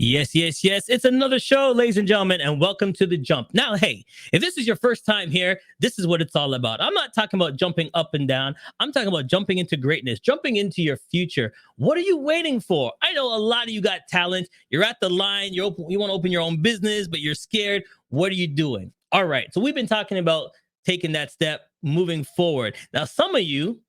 Yes, yes, yes. It's another show, ladies and gentlemen, and welcome to the jump. Now, hey, if this is your first time here, this is what it's all about. I'm not talking about jumping up and down. I'm talking about jumping into greatness, jumping into your future. What are you waiting for? I know a lot of you got talent. You're at the line. You want to open your own business, but you're scared. What are you doing? All right. So we've been talking about taking that step, moving forward. Now, some of you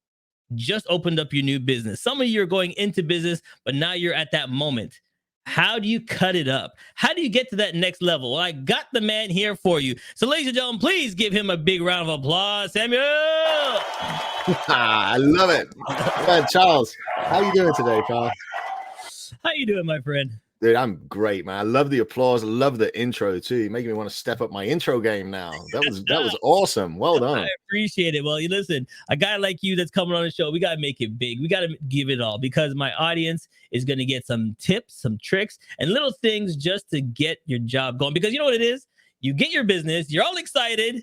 just opened up your new business. Some of you are going into business, but now you're at that moment. How do you cut it up? How do you get to that next level? Well, I got the man here for you. So, ladies and gentlemen, please give him a big round of applause, Samuel. I love it. Man, Charles, how you doing today, pal? How you doing, my friend? Dude, I'm great, man. I love the applause. I love the intro too. You're making me want to step up my intro game now. That was awesome. Well done. I appreciate it. Well, you listen, a guy like you that's coming on the show, we got to make it big. We got to give it all because my audience is going to get some tips, some tricks, and little things just to get your job going. Because you know what it is? You get your business, you're all excited,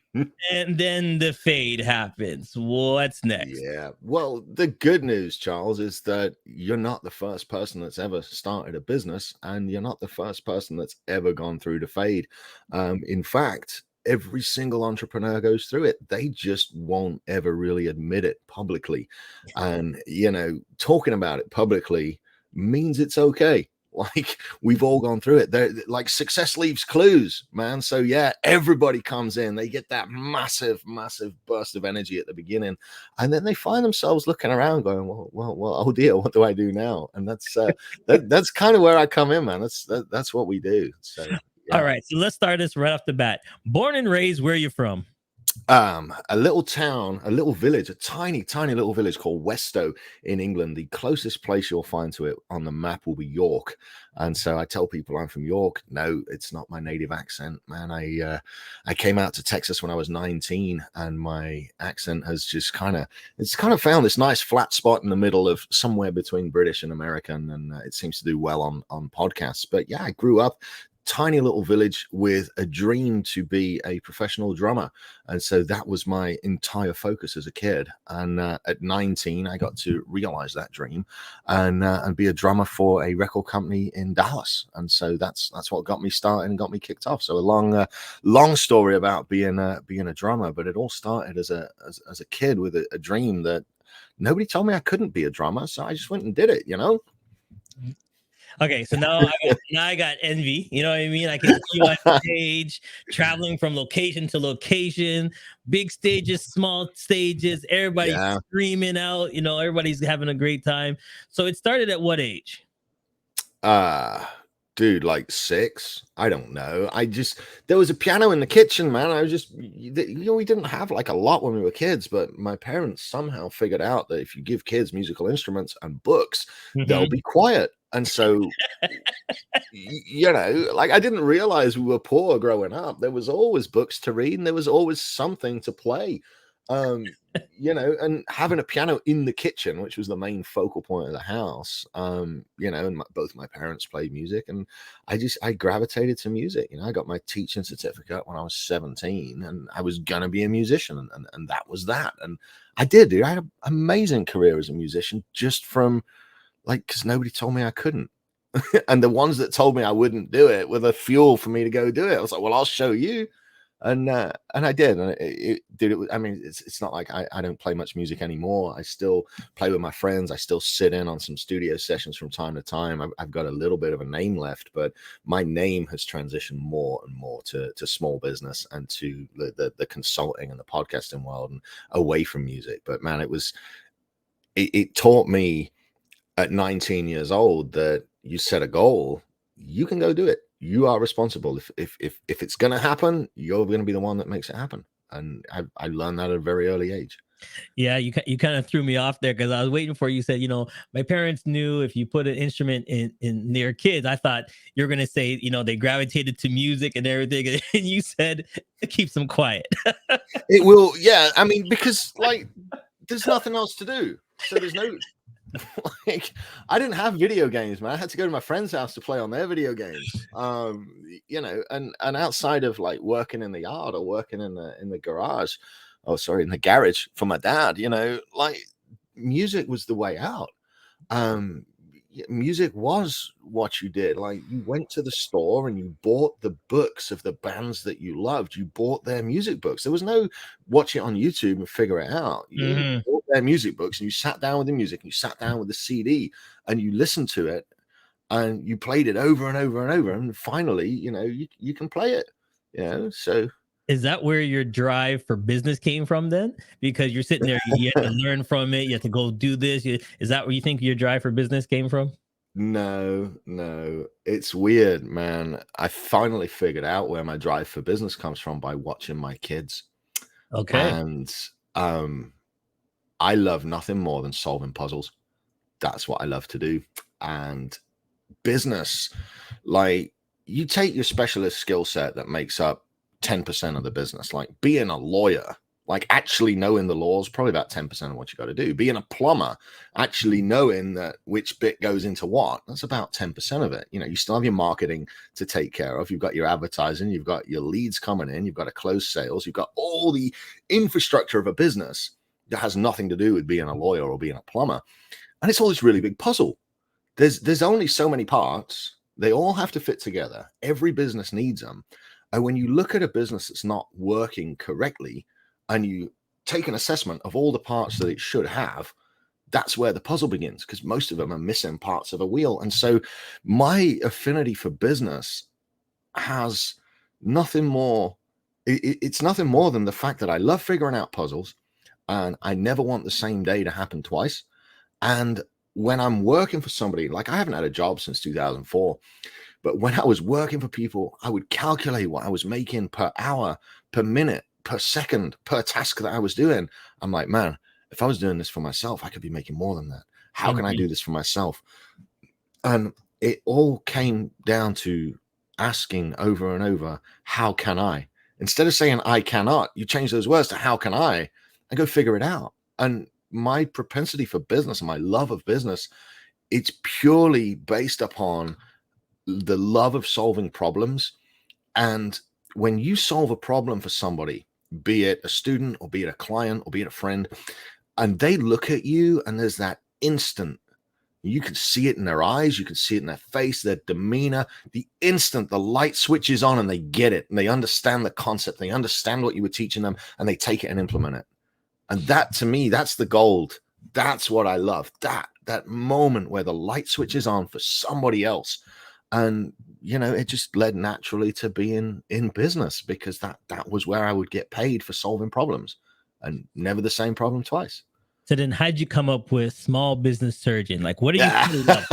and then the fade happens. What's next? Yeah. Well, the good news, Charles, is that you're not the first person that's ever started a business, and you're not the first person that's ever gone through the fade. In fact, every single entrepreneur goes through it. They just won't ever really admit it publicly. And, talking about it publicly means it's okay. Like, we've all gone through it. They're like, success leaves clues, man. So yeah, everybody comes in, they get that massive burst of energy at the beginning, and then they find themselves looking around going, well, oh dear, what do I do now? And that's kind of where I come in, man. That's what we do. So yeah. All right, so let's start this right off the bat. Born and raised, where are you from? A little town, a little village, a tiny little village called Westow in England. The closest place you'll find to it on the map will be York. And so I tell people I'm from York. No, it's not my native accent, man. I came out to Texas when I was 19, and my accent has just kind of found this nice flat spot in the middle of somewhere between British and American, and it seems to do well on podcasts. But yeah, I grew up tiny little village with a dream to be a professional drummer, and so that was my entire focus as a kid. And at 19 I got to realize that dream and be a drummer for a record company in Dallas. And so that's what got me started and got me kicked off. So a long story about being a drummer, but it all started as a kid with a dream that nobody told me I couldn't be a drummer, so I just went and did it. Okay, so now I got envy. You know what I mean? I can see you on stage, traveling from location to location, big stages, small stages, everybody's screaming out, everybody's having a great time. So it started at what age? Dude, like 6. I don't know. There was a piano in the kitchen, man. We didn't have like a lot when we were kids, but my parents somehow figured out that if you give kids musical instruments and books, they'll be quiet. And so, like, I didn't realize we were poor growing up. There was always books to read, and there was always something to play. And having a piano in the kitchen, which was the main focal point of the house, and both my parents played music, and I gravitated to music. I got my teaching certificate when I was 17, and I was gonna be a musician, and that was that. And I did, dude. I had an amazing career as a musician, just from because nobody told me I couldn't. And the ones that told me I wouldn't do it were the fuel for me to go do it. I was like, well, I'll show you. And I did. And it's not like I don't play much music anymore. I still play with my friends. I still sit in on some studio sessions from time to time. I've got a little bit of a name left, but my name has transitioned more and more to small business and to the consulting and the podcasting world and away from music. But man, it taught me at 19 years old that you set a goal, you can go do it. You are responsible. If it's going to happen, you're going to be the one that makes it happen. And I learned that at a very early age. Yeah, you kind of threw me off there because I was waiting for you. Said, my parents knew if you put an instrument in their kids. I thought you were going to say, they gravitated to music and everything. And you said it keeps them quiet. It will. Yeah. I mean, because there's nothing else to do. So there's no... I didn't have video games, man. I had to go to my friend's house to play on their video games. And outside of like working in the yard or working in the garage, in the garage for my dad, like music was the way out. music was what you did. Like, you went to the store and you bought the books of the bands that you loved. You bought their music books. There was no watch it on YouTube and figure it out. You bought their music books and you sat down with the music and you sat down with the CD and you listened to it and you played it over and over and over. And finally, you can play it, so. Is that where your drive for business came from then? Because you're sitting there, you had to learn from it, you have to go do this. Is that where you think your drive for business came from? No, it's weird, man. I finally figured out where my drive for business comes from by watching my kids. Okay. And I love nothing more than solving puzzles. That's what I love to do. And business, like, you take your specialist skill set that makes up 10% of the business, like being a lawyer, like actually knowing the laws, probably about 10% of what you got to do. Being a plumber, actually knowing that which bit goes into what, that's about 10% of it. You still have your marketing to take care of. You've got your advertising, you've got your leads coming in, you've got to close sales, you've got all the infrastructure of a business that has nothing to do with being a lawyer or being a plumber. And it's all this really big puzzle. There's only so many parts. They all have to fit together. Every business needs them. And when you look at a business that's not working correctly and you take an assessment of all the parts that it should have, that's where the puzzle begins, because most of them are missing parts of a wheel. And so my affinity for business has nothing more. It's nothing more than the fact that I love figuring out puzzles and I never want the same day to happen twice. And when I'm working for somebody, like, I haven't had a job since 2004. But when I was working for people, I would calculate what I was making per hour, per minute, per second, per task that I was doing. I'm like, man, if I was doing this for myself, I could be making more than that. How can I do this for myself? And it all came down to asking over and over, how can I? Instead of saying I cannot, you change those words to how can I, and go figure it out. And my propensity for business and my love of business, it's purely based upon the love of solving problems. And when you solve a problem for somebody, be it a student or be it a client or be it a friend, and they look at you and there's that instant, you can see it in their eyes, you can see it in their face, their demeanor, the instant the light switches on and they get it and they understand the concept, they understand what you were teaching them, and they take it and implement it. And that, to me, that's the gold. That's what I love. That moment where the light switches on for somebody else. And, it just led naturally to being in business, because that was where I would get paid for solving problems, and never the same problem twice. So then how'd you come up with small business surgeon? Like, what are you what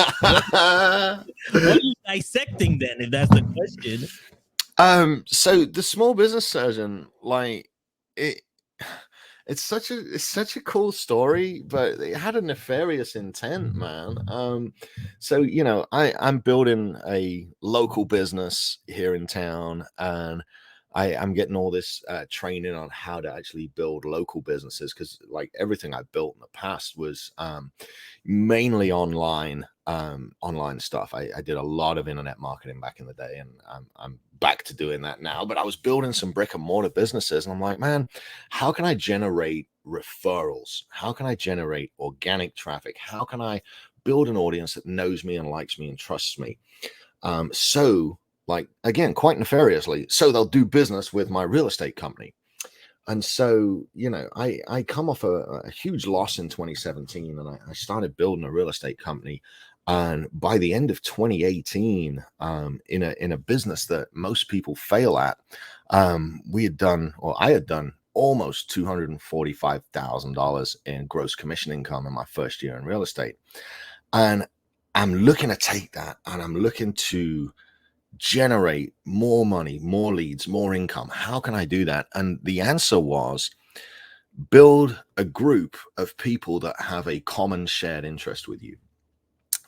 are you dissecting then, if that's the question? So the small business surgeon, like, it's such a cool story, but it had a nefarious intent, man. So I'm building a local business here in town, and I'm getting all this training on how to actually build local businesses, because, like, everything I built in the past was mainly online stuff. I did a lot of internet marketing back in the day, and I'm back to doing that now. But I was building some brick and mortar businesses, and I'm like, man, how can I generate referrals? How can I generate organic traffic? How can I build an audience that knows me and likes me and trusts me? So, like, again, quite nefariously, so they'll do business with my real estate company. And so, I come off a huge loss in 2017, and I started building a real estate company. And by the end of 2018, in a business that most people fail at, I had done almost $245,000 in gross commission income in my first year in real estate. And I'm looking to take that, and I'm looking to generate more money, more leads, more income. How can I do that? And the answer was, build a group of people that have a common shared interest with you.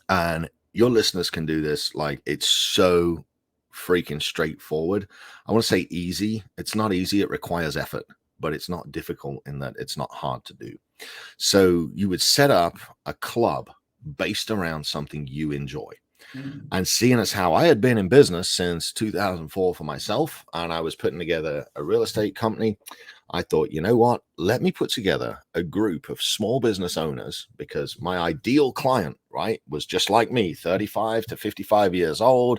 And your listeners can do this. Like, it's so freaking straightforward. I want to say easy. It's not easy. It requires effort, but it's not difficult in that it's not hard to do. So you would set up a club based around something you enjoy. And seeing as how I had been in business since 2004 for myself, and I was putting together a real estate company, I thought, you know what? Let me put together a group of small business owners, because my ideal client, right, was just like me, 35 to 55 years old,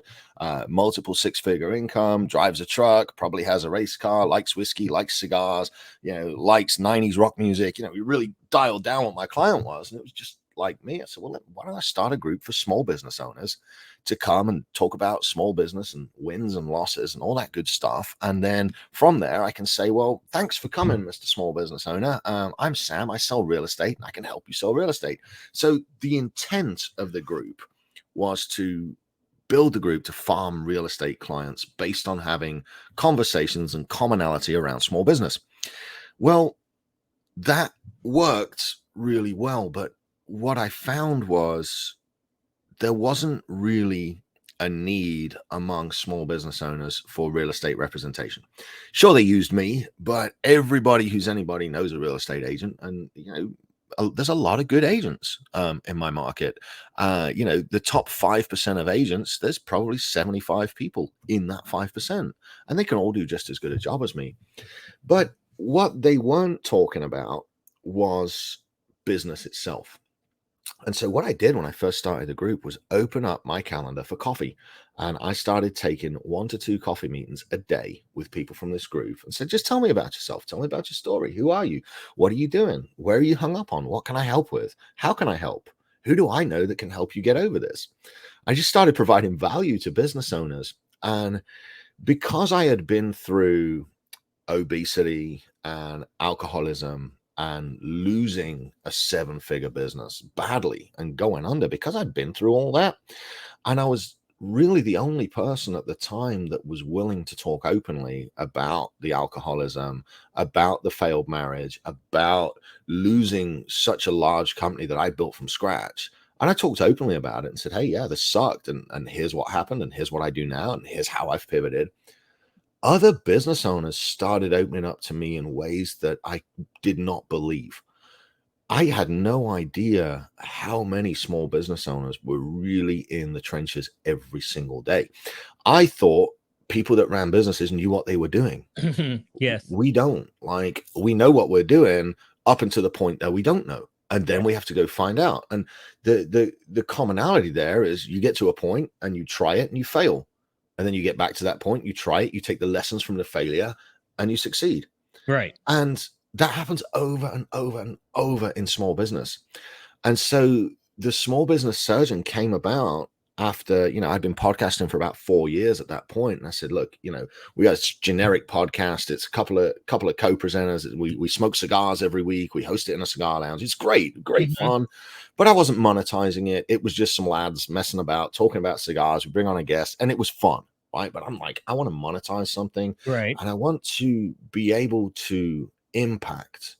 multiple six-figure income, drives a truck, probably has a race car, likes whiskey, likes cigars, likes 90s rock music. We really dialed down what my client was. And it was just like me. I said, well, why don't I start a group for small business owners to come and talk about small business and wins and losses and all that good stuff. And then from there, I can say, well, thanks for coming, Mr. Small Business Owner. I'm Sam. I sell real estate and I can help you sell real estate. So the intent of the group was to build the group to farm real estate clients based on having conversations and commonality around small business. Well, that worked really well. But what I found was there wasn't really a need among small business owners for real estate representation. Sure, they used me, but everybody who's anybody knows a real estate agent. And, there's a lot of good agents in my market. The top 5% of agents, there's probably 75 people in that 5%, and they can all do just as good a job as me. But what they weren't talking about was business itself. And so what I did when I first started the group was open up my calendar for coffee. And I started taking 1 to 2 coffee meetings a day with people from this group and said, just tell me about yourself. Tell me about your story. Who are you? What are you doing? Where are you hung up on? What can I help with? How can I help? Who do I know that can help you get over this? I just started providing value to business owners. And because I had been through obesity and alcoholism and losing a 7-figure business badly and going under, because I'd been through all that. And I was really the only person at the time that was willing to talk openly about the alcoholism, about the failed marriage, about losing such a large company that I built from scratch. And I talked openly about it and said, hey, yeah, this sucked. And here's what happened. And here's what I do now. And here's how I've pivoted. Other business owners started opening up to me in ways that I did not believe. I had no idea how many small business owners were really in the trenches every single day. I thought people that ran businesses knew what they were doing. Yes. We don't. Like, we know what we're doing up until the point that we don't know. And then we have to go find out. And the commonality there is you get to a point and you try it and you fail. And then you get back to that point, you try it, you take the lessons from the failure and you succeed. Right. And that happens over and over and over in small business. And so the small business surgeon came about after, I'd been podcasting for about 4 years at that point. And I said, look, we got a generic podcast. It's a couple of co-presenters. We smoke cigars every week. We host it in a cigar lounge. It's great fun. But I wasn't monetizing it. It was just some lads messing about, talking about cigars. We bring on a guest and it was fun. Right. But I'm like, I want to monetize something. Right. And I want to be able to impact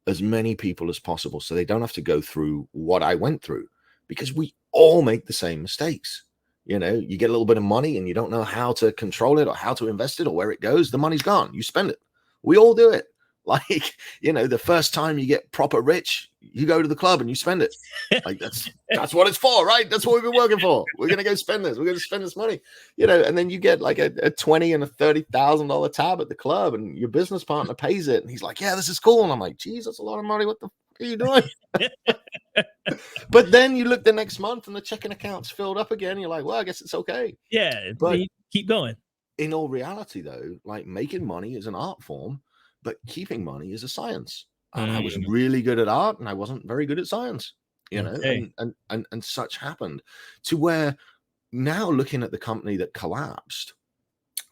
as many people as possible so they don't have to go through what I went through, because we all make the same mistakes. You get a little bit of money and you don't know how to control it or how to invest it or where it goes. The money's gone. You spend it. We all do it. Like, the first time you get proper rich, you go to the club and you spend it. Like, that's what it's for, right? That's what we've been working for. We're going to go spend this. We're going to spend this money, and then you get like a $20,000 and a $30,000 tab at the club and your business partner pays it. And he's like, yeah, this is cool. And I'm like, geez, that's a lot of money. What the fuck are you doing? But then you look the next month and the checking account's filled up again. You're like, well, I guess it's okay. Yeah. But keep going. In all reality, though, like, making money is an art form, but keeping money is a science. And I was really good at art and I wasn't very good at science, and such happened to where now, looking at the company that collapsed,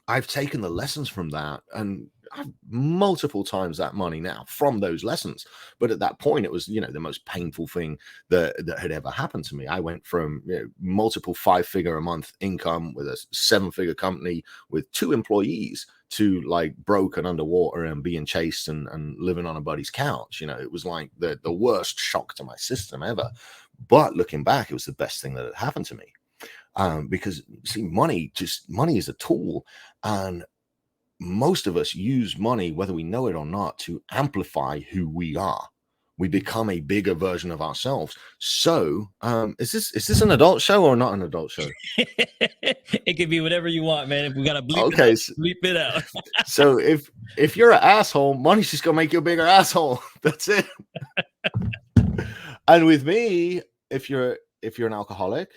I've taken the lessons from that and I've multiple times that money now from those lessons. But at that point, it was, the most painful thing that had ever happened to me. I went from multiple 5-figure a month income with a 7-figure company with 2 employees to like broke and underwater and being chased and living on a buddy's couch. It was like the worst shock to my system ever. But looking back, it was the best thing that had happened to me. Because see, money is a tool, and most of us use money, whether we know it or not, to amplify who we are. We become a bigger version of ourselves. So, is this an adult show or not an adult show? It can be whatever you want, man. If we gotta bleep it Okay, out, bleep it out. so if you're an asshole, money's just gonna make you a bigger asshole. That's it. And with me, if you're an alcoholic,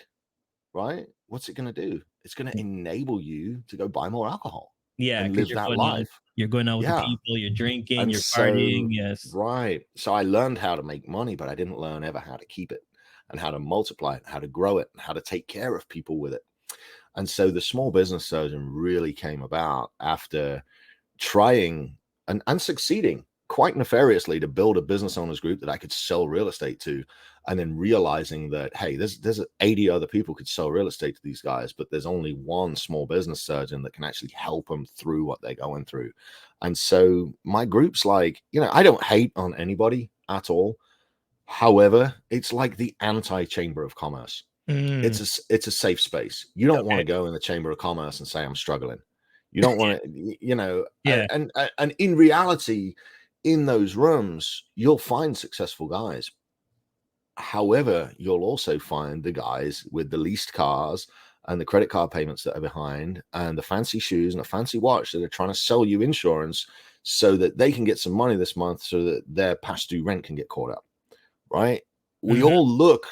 right? What's it gonna do? It's gonna enable you to go buy more alcohol Yeah, and because live that life. you're going out with the Yeah. people, you're drinking, And you're so, partying. Yes. right. So I learned how to make money, but I didn't learn ever how to keep it and how to multiply it, how to grow it, and how to take care of people with it. And so the small business surgeon really came about after trying and succeeding quite nefariously to build a business owners group that I could sell real estate to, and then realizing that, hey, there's 80 other people could sell real estate to these guys, but there's only one small business surgeon that can actually help them through what they're going through. And so my group's like, I don't hate on anybody at all. However, it's like the anti-chamber of commerce. It's a safe space. You don't want to go in the chamber of commerce and say, I'm struggling. You don't want to, Yeah. and in reality, in those rooms, you'll find successful guys. However, you'll also find the guys with the leased cars and the credit card payments that are behind and the fancy shoes and a fancy watch that are trying to sell you insurance so that they can get some money this month so that their past due rent can get caught up. Right? We all look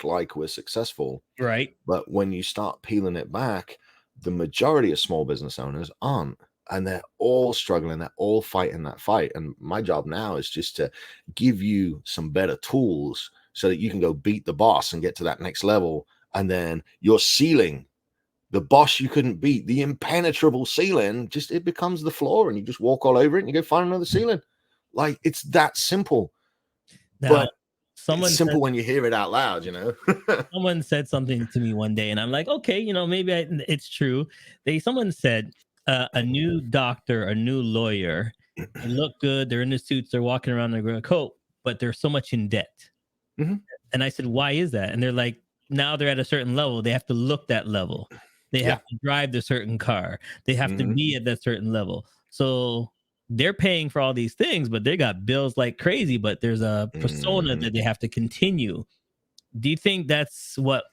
like we're successful. Right. But when you start peeling it back, the majority of small business owners aren't. And they're all struggling. They're all fighting that fight. And my job now is just to give you some better tools so that you can go beat the boss and get to that next level. And then your ceiling, the boss you couldn't beat, the impenetrable ceiling, it becomes the floor and you just walk all over it and you go find another ceiling. Like, it's that simple. Now, but it's simple when you hear it out loud, Someone said something to me one day, and I'm like, okay, maybe it's true. Someone said a new doctor, a new lawyer, they look good, they're in the suits, they're walking around in a coat, but they're so much in debt. And I said, why is that? And they're like, now they're at a certain level, they have to look that level, they have to drive the certain car, they have to be at that certain level. So they're paying for all these things, but they got bills like crazy, but there's a persona that they have to continue. Do you think that's what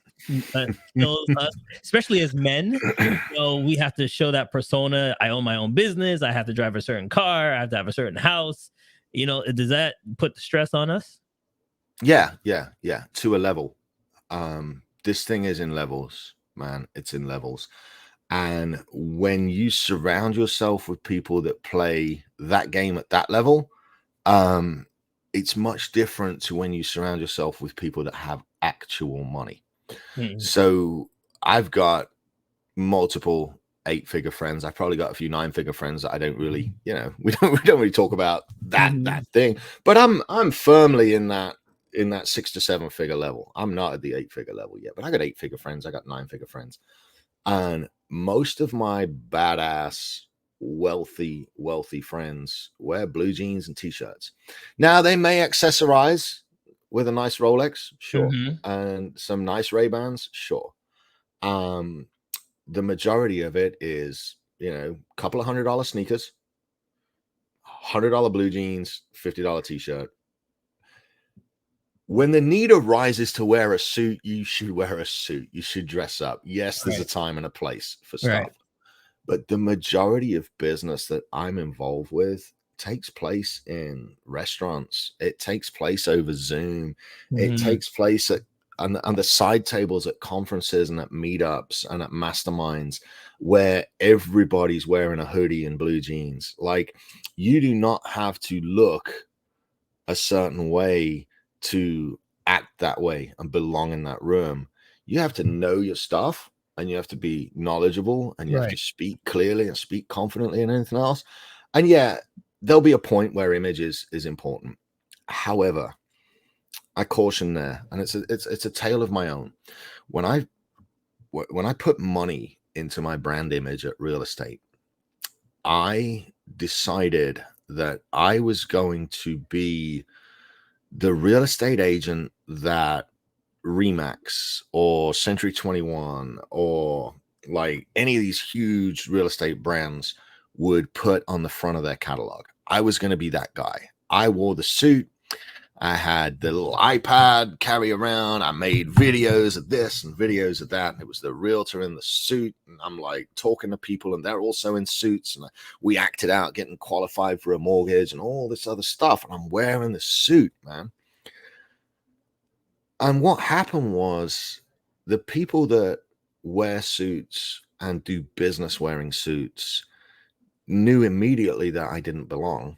kills us, especially as men? We have to show that persona. I own my own business. I have to drive a certain car. I have to have a certain house. Does that put the stress on us? Yeah. To a level. This thing is in levels, man. It's in levels. And when you surround yourself with people that play that game at that level, it's much different to when you surround yourself with people that have actual money. So I've got multiple 8-figure friends. I've probably got a few 9-figure friends that I don't really, we don't really talk about that thing. But I'm firmly in that 6 to 7 figure level. I'm not at the 8-figure level yet, but I got 8-figure friends. I got 9-figure friends. And most of my badass, wealthy friends wear blue jeans and t-shirts. Now, they may accessorize with a nice Rolex, sure, and some nice Ray-Bans, sure. The majority of it is, a couple of $100 sneakers, $100 blue jeans, $50 t-shirt. When the need arises to wear a suit, you should wear a suit. You should dress up. Yes, there's a time and a place for stuff. But the majority of business that I'm involved with takes place in restaurants. It takes place over Zoom. It takes place on the side tables at conferences and at meetups and at masterminds where everybody's wearing a hoodie and blue jeans. Like, you do not have to look a certain way to act that way and belong in that room. You have to know your stuff and you have to be knowledgeable and you have to speak clearly and speak confidently and anything else. And yeah, there'll be a point where image is important. However, I caution there, and it's a tale of my own. When I put money into my brand image at real estate, I decided that I was going to be the real estate agent that Remax or Century 21 or like any of these huge real estate brands would put on the front of their catalog. I was going to be that guy. I wore the suit. I had the little iPad carry around. I made videos of this and videos of that. It was the realtor in the suit. And I'm like talking to people and they're also in suits. And we acted out getting qualified for a mortgage and all this other stuff. And I'm wearing the suit, man. And what happened was the people that wear suits and do business wearing suits knew immediately that I didn't belong.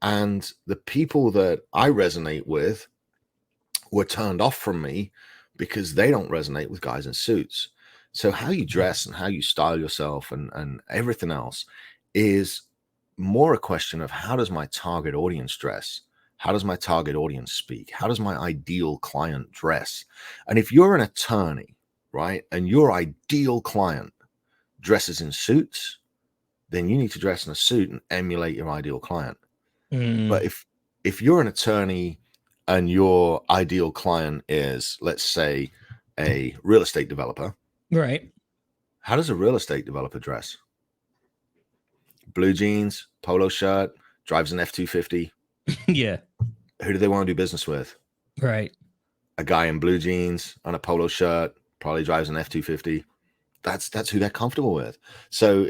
And the people that I resonate with were turned off from me because they don't resonate with guys in suits. So how you dress and how you style yourself and everything else is more a question of how does my target audience dress? How does my target audience speak? How does my ideal client dress? And if you're an attorney, right, and your ideal client dresses in suits, then you need to dress in a suit and emulate your ideal client. But if you're an attorney and your ideal client is, let's say, a real estate developer, right? How does a real estate developer dress? Blue jeans, polo shirt, drives an F-250. Yeah. Who do they want to do business with? Right. A guy in blue jeans on a polo shirt, probably drives an F-250. That's who they're comfortable with. So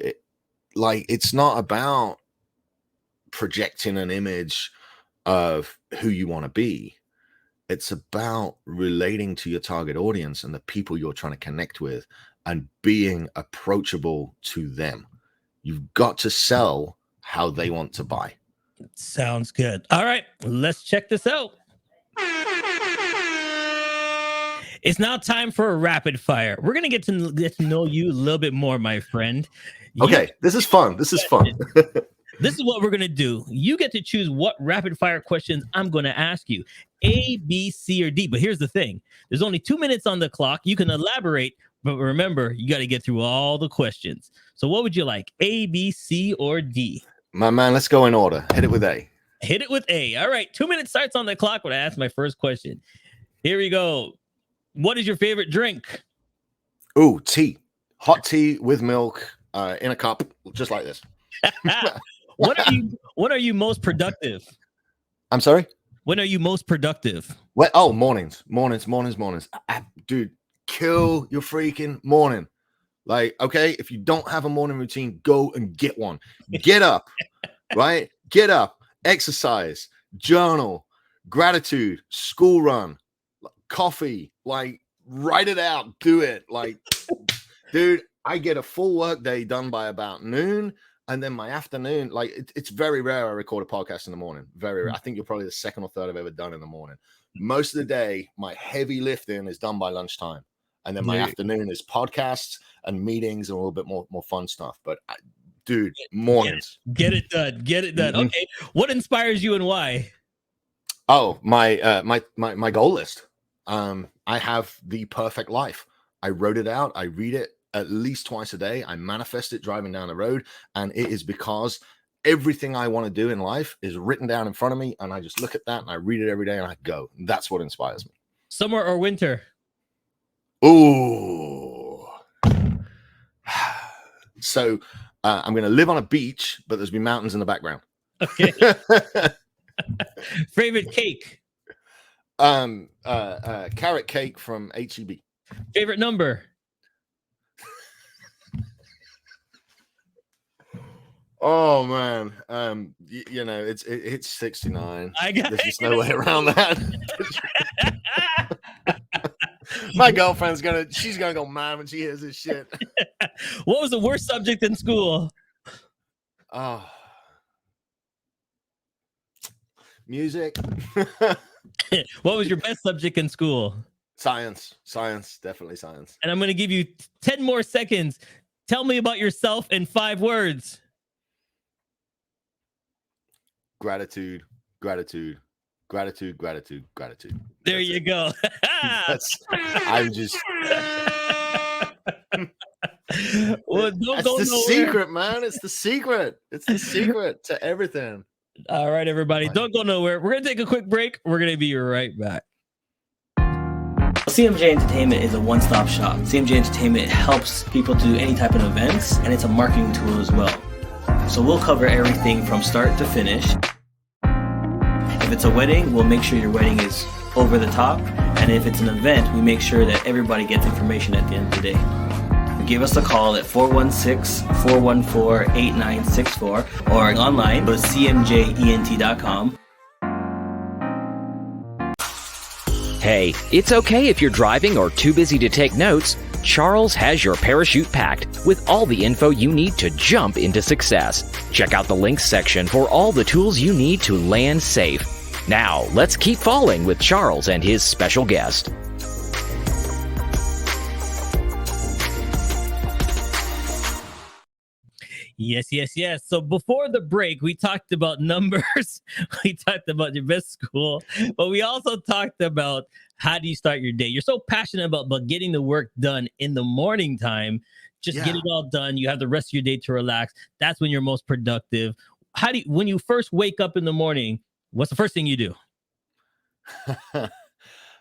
it's not about projecting an image of who you want to be. It's about relating to your target audience and the people you're trying to connect with and being approachable to them. You've got to sell how they want to buy. Sounds good. All right, let's check this out. It's now time for a rapid fire. We're going to get to know you a little bit more, my friend. Okay, this is fun. This is fun. This is what we're going to do. You get to choose what rapid fire questions I'm going to ask you. A, B, C, or D. But here's the thing. There's only 2 minutes on the clock. You can elaborate, but remember, you got to get through all the questions. So what would you like? A, B, C, or D? My man, let's go in order. Hit it with A. Hit it with A. All right. 2 minutes starts on the clock when I ask my first question. Here we go. What is your favorite drink? Ooh, tea. Hot tea with milk in a cup, just like this. When are you most productive? I'm sorry? When are you most productive? Well, oh, mornings. Dude, kill your freaking morning. Like, okay, if you don't have a morning routine, go and get one. Get up, right? Get up, exercise, journal, gratitude, school run, coffee, like write it out, do it. Like, dude, I get a full work day done by about noon. And then my afternoon, like it's very rare I record a podcast in the morning. Very rare. I think you're probably the second or third I've ever done in the morning. Most of the day, my heavy lifting is done by lunchtime. And then my afternoon is podcasts and meetings and a little bit more fun stuff. But dude, mornings. Get it done. Get it done. Mm-hmm. Okay. What inspires you and why? Oh, my goal list. I have the perfect life. I wrote it out. I read it at least twice a day. I manifest it driving down the road. And it is because everything I want to do in life is written down in front of me. And I just look at that and I read it every day and I go. That's what inspires me. Summer or winter? Ooh. So I'm going to live on a beach, but there's be mountains in the background. Okay. Favorite cake? Carrot cake from HEB. Favorite number? Oh man, it's 69. There's just no way around that. My girlfriend's she's gonna go mad when she hears this shit. What was the worst subject in school? Oh, music. What was your best subject in school? Science, definitely science. And I'm going to give you 10 more seconds. Tell me about yourself in 5 words. Gratitude. There you go. I'm just. Well, That's the secret, man. It's the secret. It's the secret to everything. All right, everybody. Don't go nowhere. We're going to take a quick break. We're going to be right back. CMJ Entertainment is a one-stop shop. CMJ Entertainment helps people do any type of events, and it's a marketing tool as well. So we'll cover everything from start to finish. If it's a wedding, we'll make sure your wedding is over the top. And if it's an event, we make sure that everybody gets information at the end of the day. Give us a call at 416-414-8964 or online go to cmjent.com. Hey, it's okay if you're driving or too busy to take notes. Charles has your parachute packed with all the info you need to jump into success. Check out the links section for all the tools you need to land safe. Now, let's keep falling with Charles and his special guest. Yes. So before the break, we talked about numbers. We talked about your best school, but we also talked about how do you start your day. You're so passionate about getting the work done in the morning time. Just get it all done. You have the rest of your day to relax. That's when you're most productive. When you first wake up in the morning, what's the first thing you do?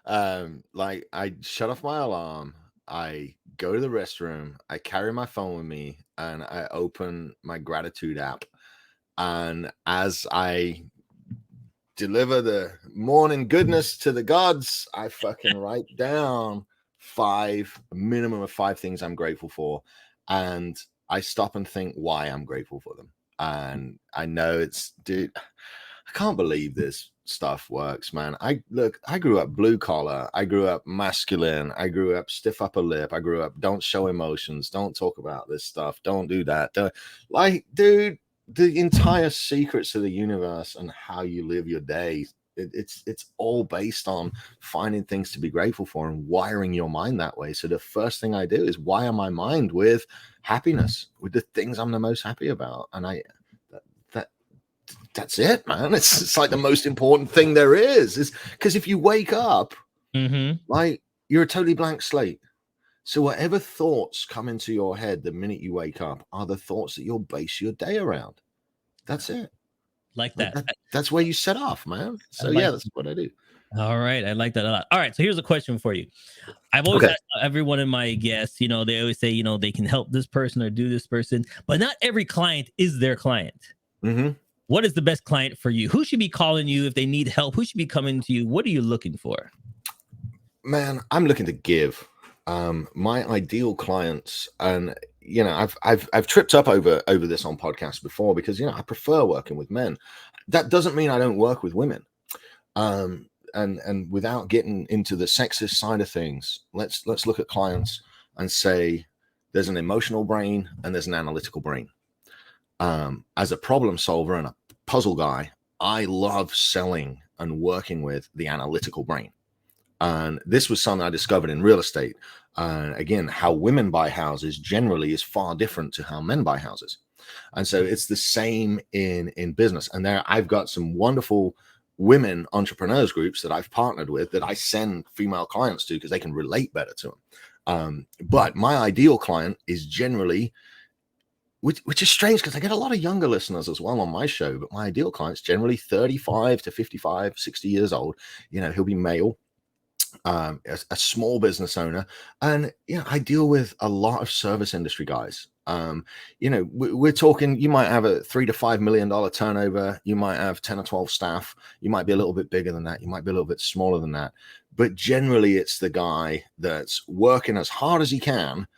Like I shut off my alarm. I go to the restroom, I carry my phone with me, and I open my gratitude app. And as I deliver the morning goodness to the gods, I fucking write down a minimum of 5 things I'm grateful for. And I stop and think why I'm grateful for them. And I know dude, I can't believe this stuff works, man. I grew up blue collar. I grew up masculine. I grew up stiff upper lip. I grew up don't show emotions. Don't talk about this stuff. Don't do that. Dude, the entire secrets of the universe and how you live your day, it's all based on finding things to be grateful for and wiring your mind that way. So the first thing I do is wire my mind with happiness, with the things I'm the most happy about. And that's it, man. It's like the most important thing there is because if you wake up, like you're a totally blank slate. So whatever thoughts come into your head the minute you wake up are the thoughts that you'll base your day around. That's it. Like that. That's where you set off, man. So that's what I do. All right. I like that a lot. All right. So here's a question for you. I've always asked every one of my guests, they always say, they can help this person or do this person, but not every client is their client. What is the best client for you? Who should be calling you if they need help? Who should be coming to you? What are you looking for? Man, I'm looking to give. My ideal clients, and I've tripped up over this on podcasts before because I prefer working with men. That doesn't mean I don't work with women. And without getting into the sexist side of things, let's look at clients and say there's an emotional brain and there's an analytical brain. As a problem solver and a puzzle guy, I love selling and working with the analytical brain. And this was something I discovered in real estate. Again, how women buy houses generally is far different to how men buy houses. And so it's the same in business. And there I've got some wonderful women entrepreneurs groups that I've partnered with that I send female clients to because they can relate better to them. But my ideal client is generally, which is strange because I get a lot of younger listeners as well on my show, but my ideal client's generally 35 to 55, 60 years old. He'll be male, a small business owner. And, I deal with a lot of service industry guys. We're talking, you might have a $3 to $5 million turnover. You might have 10 or 12 staff. You might be a little bit bigger than that. You might be a little bit smaller than that. But generally it's the guy that's working as hard as he can.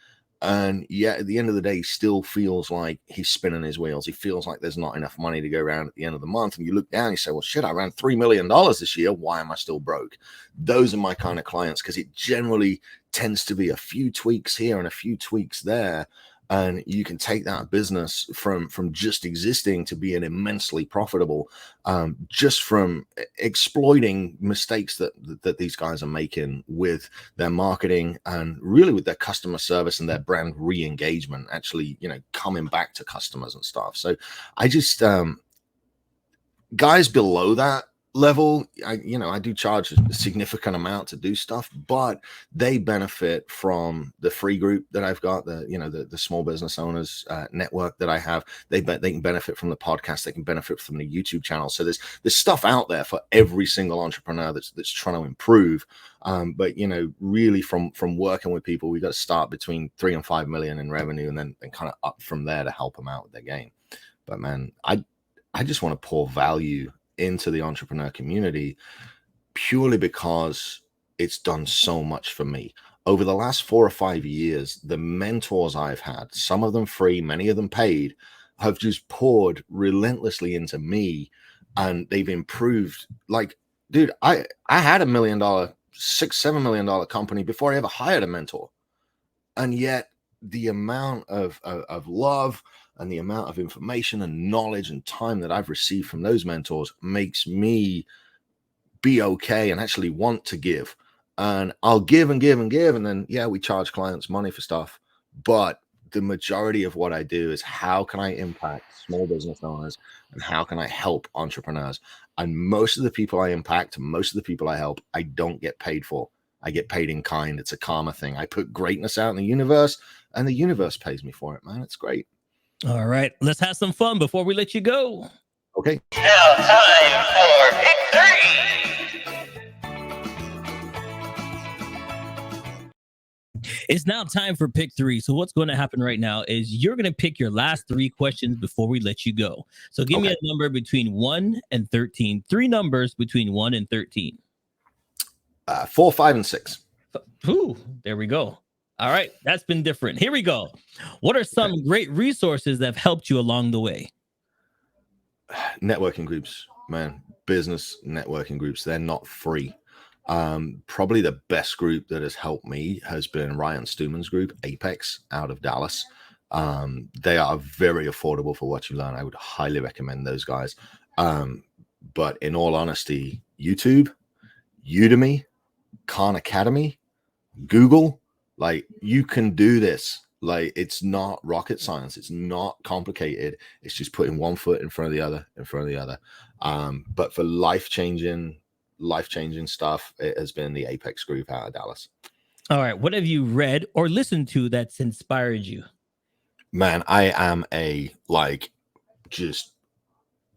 And yet at the end of the day, he still feels like he's spinning his wheels. He feels like there's not enough money to go around at the end of the month. And you look down, you say, well, shit, I ran $3 million this year. Why am I still broke? Those are my kind of clients because it generally tends to be a few tweaks here and a few tweaks there. And you can take that business from just existing to being immensely profitable, just from exploiting mistakes that these guys are making with their marketing and really with their customer service and their brand re-engagement, actually, coming back to customers and stuff. So I just, guys below that level, I do charge a significant amount to do stuff, but they benefit from the free group that I've got, the small business owners network that I have. They can benefit from the podcast. They can benefit from the YouTube channel. So there's stuff out there for every single entrepreneur that's trying to improve. But really from working with people, we got to start between 3 and 5 million in revenue, and then kind of up from there to help them out with their game. But man, I just want to pour value into the entrepreneur community purely because it's done so much for me. Over the last 4 or 5 years, the mentors I've had, some of them free, many of them paid, have just poured relentlessly into me, and they've improved. Like, dude, I had $1 million, $6-7 million company before I ever hired a mentor. And yet the amount of love and the amount of information and knowledge and time that I've received from those mentors makes me be okay and actually want to give. And I'll give and give and give. And then, yeah, we charge clients money for stuff. But the majority of what I do is how can I impact small business owners and how can I help entrepreneurs? And most of the people I impact, most of the people I help, I don't get paid for. I get paid in kind. It's a karma thing. I put greatness out in the universe and the universe pays me for it, man. It's great. All right, let's have some fun before we let you go. Okay. Now time for Pick 3. It's now time for pick 3. So what's going to happen right now is you're going to pick your last 3 questions before we let you go. So give me a number between 1 and 13. 3 numbers between 1 and 13. 4, 5, and 6. Ooh, there we go. All right, that's been different. Here we go. What are some great resources that have helped you along the way? Networking groups, man. Business networking groups. They're not free. Probably the best group that has helped me has been Ryan Stewman's group, Apex, out of Dallas. They are very affordable for what you learn. I would highly recommend those guys. But in all honesty, YouTube, Udemy, Khan Academy, Google, like, you can do this. Like, it's not rocket science. It's not complicated. It's just putting one foot in front of the other, But for life-changing stuff, it has been the Apex group out of Dallas. All right. What have you read or listened to that's inspired you? Man, I am a just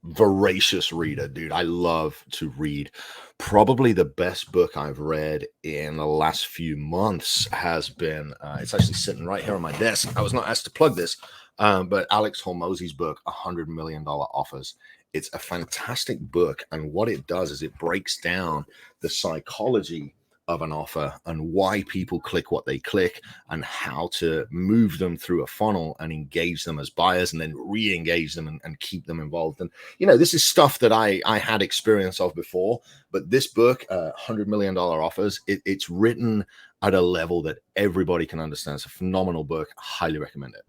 voracious reader, dude. I love to read. Probably the best book I've read in the last few months has been, it's actually sitting right here on my desk. I was not asked to plug this, but Alex Hormozi's book, $100 Million Offers. It's a fantastic book. And what it does is it breaks down the psychology of an offer and why people click what they click and how to move them through a funnel and engage them as buyers and then re-engage them and keep them involved. And, this is stuff that I had experience of before, but this book, $100 Million Offers, it's written at a level that everybody can understand. It's a phenomenal book. I highly recommend it.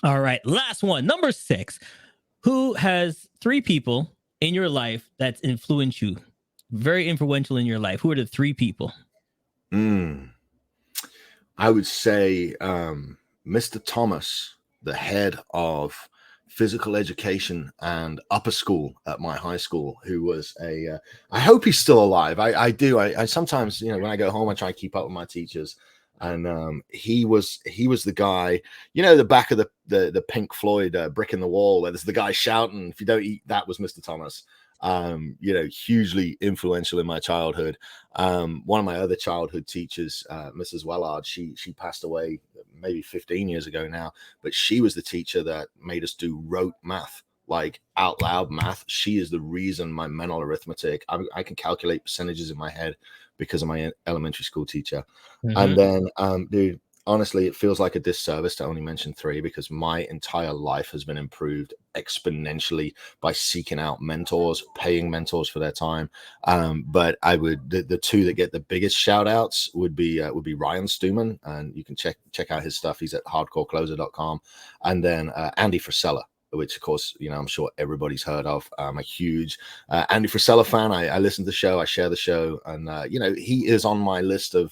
All right. Last one, number 6. Who has 3 people in your life that's influenced you? Very influential in your life. Who are the 3 people? I would say Mr. Thomas, the head of physical education and upper school at my high school, who was I hope he's still alive. I do. I sometimes, when I go home, I try to keep up with my teachers. And he was the guy, the back of the Pink Floyd Brick in the Wall, where there's the guy shouting, "If you don't eat," that was Mr. Thomas. Hugely influential in my childhood. One of my other childhood teachers, Mrs. Wellard, she passed away maybe 15 years ago now, but she was the teacher that made us do rote math, like out loud math. She is the reason my mental arithmetic, I can calculate percentages in my head because of my elementary school teacher. Mm-hmm. And then, dude, honestly, it feels like a disservice to only mention 3 because my entire life has been improved exponentially by seeking out mentors, paying mentors for their time. But I would, the 2 that get the biggest shout outs would be Ryan Stewman, and you can check out his stuff. He's at hardcorecloser.com. And then Andy Frisella, which of course, I'm sure everybody's heard of. I'm a huge Andy Frisella fan. I listen to the show, I share the show, and he is on my list of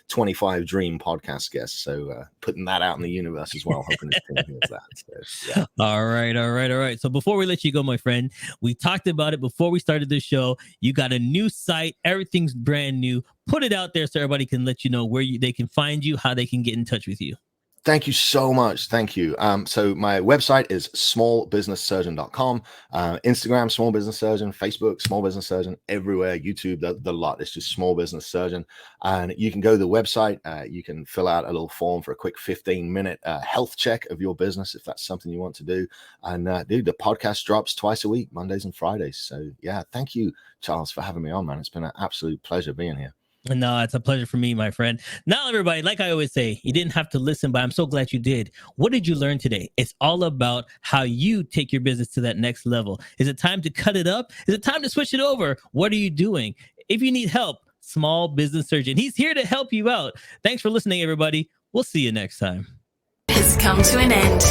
25 dream podcast guests. So putting that out in the universe as well, hoping his team hears that. So, yeah. All right. So before we let you go, my friend, we talked about it before we started the show. You got a new site, everything's brand new. Put it out there so everybody can let you know where they can find you, how they can get in touch with you. Thank you so much. Thank you. So my website is smallbusinesssurgeon.com, Instagram, Small Business Surgeon, Facebook, Small Business Surgeon, everywhere, YouTube, the lot. It's just Small Business Surgeon. And you can go to the website. You can fill out a little form for a quick 15-minute health check of your business, if that's something you want to do. And dude, the podcast drops twice a week, Mondays and Fridays. So yeah, thank you, Charles, for having me on, man. It's been an absolute pleasure being here. No, it's a pleasure for me, my friend. Now, everybody, like I always say, you didn't have to listen, but I'm so glad you did. What did you learn today? It's all about how you take your business to that next level. Is it time to cut it up? Is it time to switch it over? What are you doing? If you need help, Small Business Surgeon. He's here to help you out. Thanks for listening, everybody. We'll see you next time. Has come to an end.